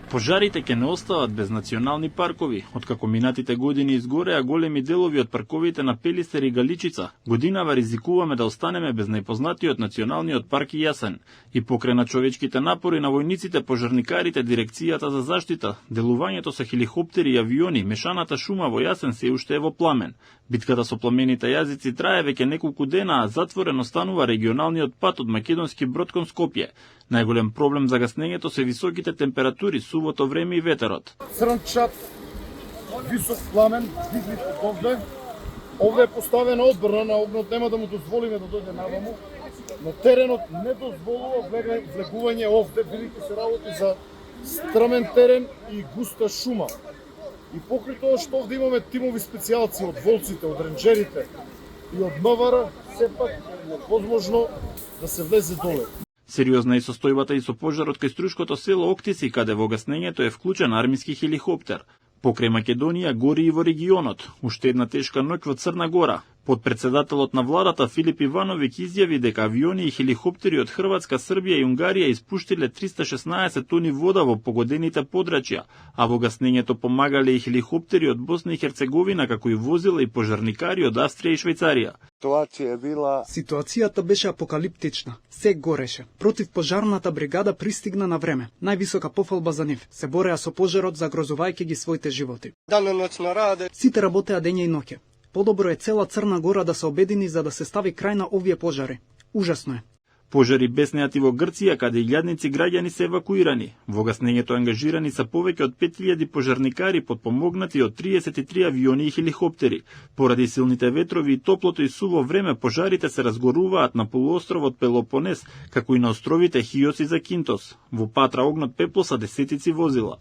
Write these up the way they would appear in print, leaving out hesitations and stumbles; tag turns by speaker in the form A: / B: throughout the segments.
A: Пожарите ќе не остават без национални паркови. Откако минатите години изгореа големи делови од парковите на Пелистер и Галичица, годинава ризикуваме да останеме без најпознатиот националниот парк Јасен. И покрај на човечките напори на војниците, пожарникарите, дирекцијата за заштита, делувањето со хеликоптери и авиони, мешаната шума во Јасен се уште е во пламен. Битката со пламените јазици трае веќе неколку дена, а затворен останува регионалниот пат од Македонски Брод кон Скопје. Најголем проблем за гаснењето се високите температури, сувото време и ветерот.
B: Црнчат, висок пламен, видлив од овде. Овде е поставена одбрана на огнот, нема да му дозволиме да дојде наваму, но теренот не дозволува влегување овде, бидејќи се работи за стрмен терен и густа шума. И покрај тоа што овде имаме тимови специјалци од волците, од ренџерите и од МВР, сепак е возможно да се влезе доле.
A: Сериозна е состојбата и со пожарот кај струшкото село Октиси, каде во гаснењето е вклучен армиски хеликоптер. Покрај Македонија гори и во регионот. Уште една тешка ноќ во Црна Гора. Подпредседателот на владата Филип Ивановиќ изјави дека авиони и хеликоптери од Хрватска, Србија и Унгарија испуштиле 316 тони вода во погодените подрачја, а во гаснењето помагале и хеликоптери од Босна и Херцеговина, како и возила и пожарникари од Австрија и Швајцарија.
C: Ситуацијата беше апокалиптична. Се гореше. Противпожарната бригада пристигна на време. Највисока пофалба за нив. Се бореа со пожарот, загрозувајќи ги своите животи. Сите работеа дење и ноќе. Подобро е цела Црна Гора да се обедини за да се стави крај на овие пожари. Ужасно е.
A: Пожари беснеат и во Грција, каде илјадници граѓани се евакуирани. Во гаснењето ангажирани се повеќе од 5000 пожарникари, подпомогнати од 33 авиони и хеликоптери. Поради силните ветрови и топлото и суво време, пожарите се разгоруваат на полуостровот Пелопонес, како и на островите Хиос и Закинтос. Во Патра огнот пеплоса десетици возила.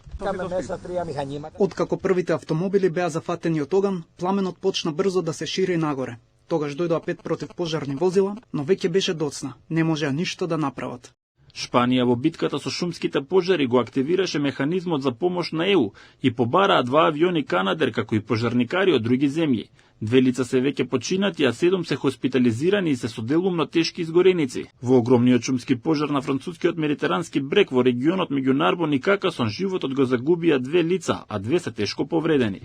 C: Откако првите автомобили беа зафатени од оган, пламенот почна брзо да се шири нагоре. Тогаш дојдоа 5 противпожарни возила, но веќе беше доцна. Не можеа ништо да направат.
A: Шпанија во битката со шумските пожари го активираше механизмот за помош на ЕУ и побараа 2 авиони Канадер, како и пожарникари од други земји. 2 лица се веќе починати, а 7 се хоспитализирани и се со делумно тешки изгореници. Во огромниот шумски пожар на францускиот Медитерански брег во регионот меѓу Нарбон и Какасон животот го загубија 2 лица, а 2 се тешко повредени.